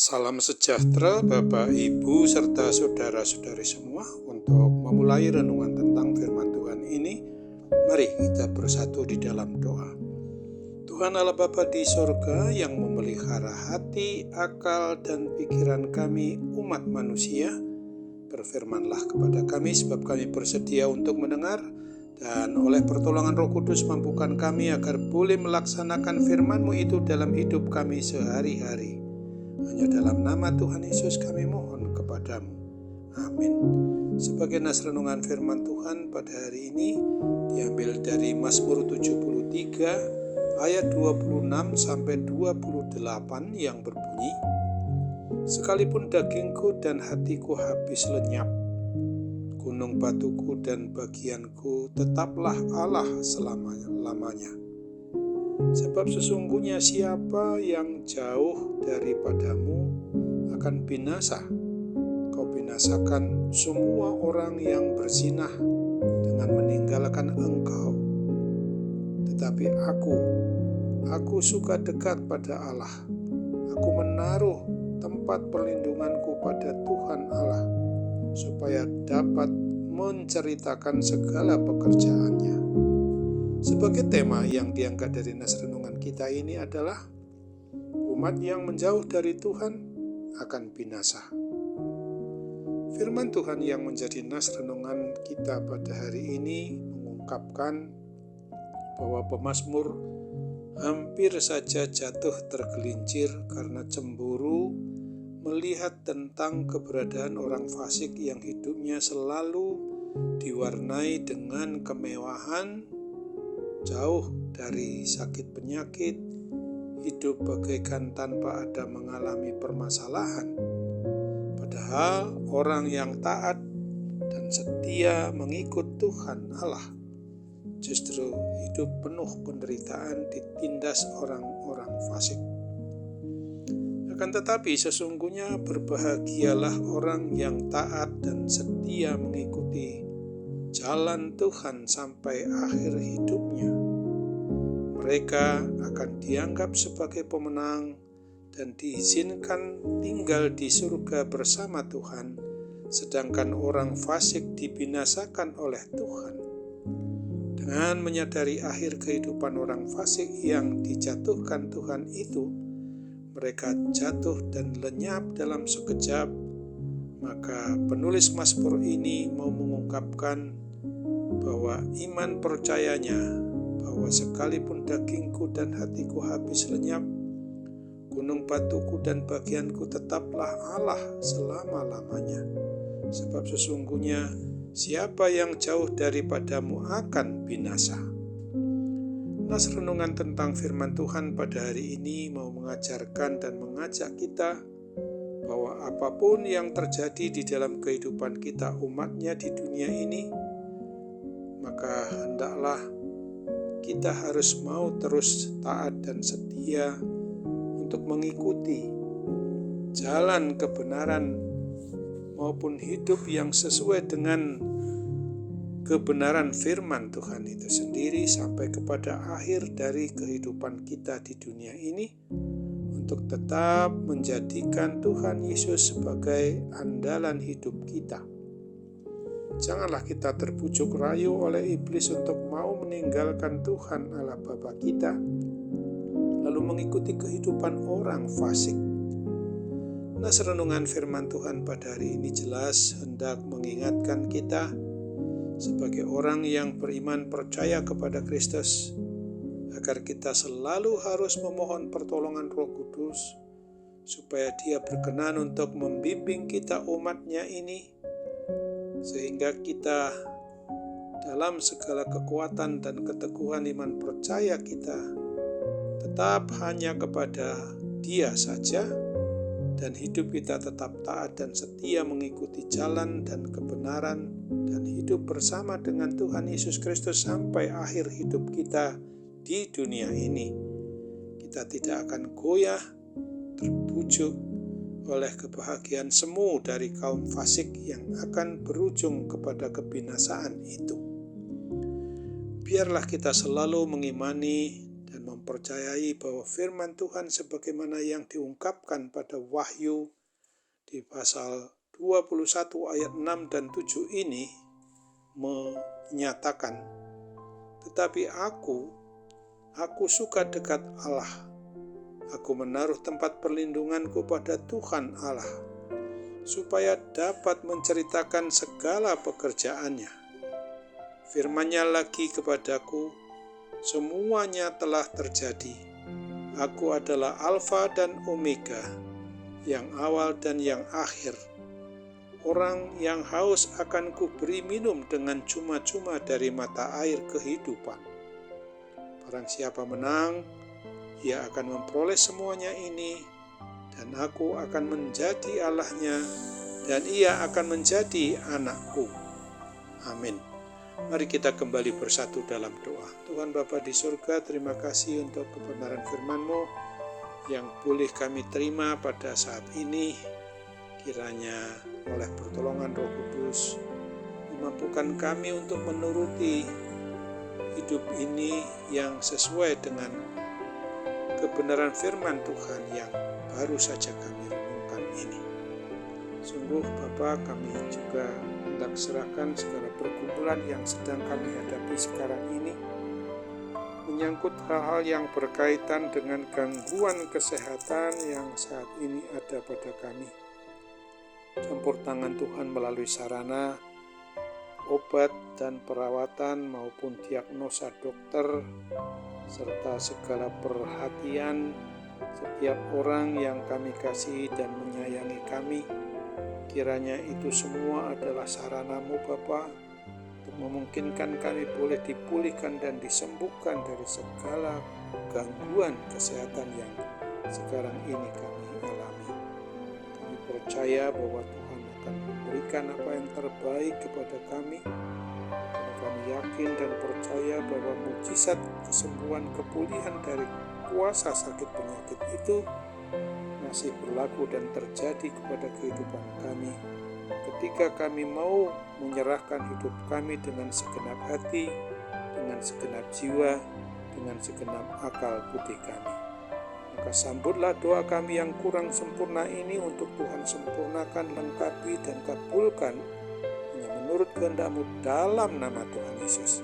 Salam sejahtera Bapak, Ibu, serta saudara-saudari semua. Untuk memulai renungan tentang firman Tuhan ini, mari kita bersatu di dalam doa. Tuhan Allah Bapa di sorga yang memelihara hati, akal, dan pikiran kami umat manusia, berfirmanlah kepada kami sebab kami bersedia untuk mendengar, dan oleh pertolongan Roh Kudus mampukan kami agar boleh melaksanakan firman-Mu itu dalam hidup kami sehari-hari. Hanya dalam nama Tuhan Yesus kami mohon kepadamu. Amin. Sebagai nas renungan firman Tuhan pada hari ini diambil dari Mazmur 73 ayat 26 sampai 28 yang berbunyi, sekalipun dagingku dan hatiku habis lenyap, gunung batuku dan bagianku tetaplah Allah selama-lamanya. Sebab sesungguhnya siapa yang jauh daripadamu akan binasa. Kau binasakan semua orang yang berzinah dengan meninggalkan engkau. Tetapi aku suka dekat pada Allah. Aku menaruh tempat perlindunganku pada Tuhan Allah, supaya dapat menceritakan segala pekerjaannya. Sebagai tema yang diangkat dari nas renungan kita ini adalah umat yang menjauh dari Tuhan akan binasa. Firman Tuhan yang menjadi nas renungan kita pada hari ini mengungkapkan bahwa pemazmur hampir saja jatuh tergelincir karena cemburu melihat tentang keberadaan orang fasik yang hidupnya selalu diwarnai dengan kemewahan, jauh dari sakit penyakit, hidup bagaikan tanpa ada mengalami permasalahan. Padahal orang yang taat dan setia mengikut Tuhan Allah justru hidup penuh penderitaan ditindas orang-orang fasik. Akan tetapi sesungguhnya berbahagialah orang yang taat dan setia mengikuti jalan Tuhan sampai akhir hidupnya. Mereka akan dianggap sebagai pemenang dan diizinkan tinggal di surga bersama Tuhan, sedangkan orang fasik dibinasakan oleh Tuhan. Dengan menyadari akhir kehidupan orang fasik yang dijatuhkan Tuhan itu, mereka jatuh dan lenyap dalam sekejap. Maka penulis Mazmur ini mau mengungkapkan bahwa iman percayanya bahwa sekalipun dagingku dan hatiku habis lenyap, gunung batuku dan bagianku tetaplah Allah selama-lamanya. Sebab sesungguhnya siapa yang jauh daripadamu akan binasa. Nas renungan tentang firman Tuhan pada hari ini mau mengajarkan dan mengajak kita bahwa apapun yang terjadi di dalam kehidupan kita umatnya di dunia ini, maka hendaklah kita harus mau terus taat dan setia untuk mengikuti jalan kebenaran maupun hidup yang sesuai dengan kebenaran firman Tuhan itu sendiri sampai kepada akhir dari kehidupan kita di dunia ini, untuk tetap menjadikan Tuhan Yesus sebagai andalan hidup kita. Janganlah kita terbujuk rayu oleh iblis untuk mau meninggalkan Tuhan Allah Bapa kita, lalu mengikuti kehidupan orang fasik. Nas renungan firman Tuhan pada hari ini jelas hendak mengingatkan kita sebagai orang yang beriman percaya kepada Kristus, agar kita selalu harus memohon pertolongan Roh Kudus, supaya Dia berkenan untuk membimbing kita umatnya ini, sehingga kita dalam segala kekuatan dan keteguhan iman percaya kita tetap hanya kepada Dia saja, dan hidup kita tetap taat dan setia mengikuti jalan dan kebenaran, dan hidup bersama dengan Tuhan Yesus Kristus sampai akhir hidup kita di dunia ini. Kita tidak akan goyah terbujuk oleh kebahagiaan semu dari kaum fasik yang akan berujung kepada kebinasaan itu. Biarlah kita selalu mengimani dan mempercayai bahwa firman Tuhan sebagaimana yang diungkapkan pada Wahyu di pasal 21 ayat 6 dan 7 ini menyatakan, tetapi aku suka dekat Allah. Aku menaruh tempat perlindunganku pada Tuhan Allah, supaya dapat menceritakan segala pekerjaannya. Firman-Nya lagi kepadaku, semuanya telah terjadi. Aku adalah Alfa dan Omega, yang awal dan yang akhir. Orang yang haus akan kuberi minum dengan cuma-cuma dari mata air kehidupan. Barang siapa menang, ia akan memperoleh semuanya ini, dan aku akan menjadi Allahnya, dan ia akan menjadi anakku. Amin. Mari kita kembali bersatu dalam doa. Tuhan Bapa di surga, terima kasih untuk kebenaran firman-Mu yang boleh kami terima pada saat ini. Kiranya oleh pertolongan Roh Kudus memampukan kami untuk menuruti hidup ini yang sesuai dengan kebenaran firman Tuhan yang baru saja kami renungkan ini. Sungguh Bapa, kami juga hendak serahkan segala pergumulan yang sedang kami hadapi sekarang ini, menyangkut hal-hal yang berkaitan dengan gangguan kesehatan yang saat ini ada pada kami. Campur tangan Tuhan melalui sarana obat dan perawatan maupun diagnosa dokter, serta segala perhatian setiap orang yang kami kasihi dan menyayangi kami. Kiranya itu semua adalah sarana-Mu Bapa, untuk memungkinkan kami boleh dipulihkan dan disembuhkan dari segala gangguan kesehatan yang sekarang ini kami alami. Kami percaya bahwa Tuhan akan memberikan apa yang terbaik kepada kami. Kami yakin dan percaya bahwa mukjizat kesembuhan, kepulihan dari kuasa sakit penyakit itu masih berlaku dan terjadi kepada kehidupan kami ketika kami mau menyerahkan hidup kami dengan segenap hati, dengan segenap jiwa, dengan segenap akal budi kami. Maka sambutlah doa kami yang kurang sempurna ini untuk Tuhan sempurnakan, lengkapi, dan kabulkan hanya menurut kehendak-Mu dalam nama Tuhan Yesus.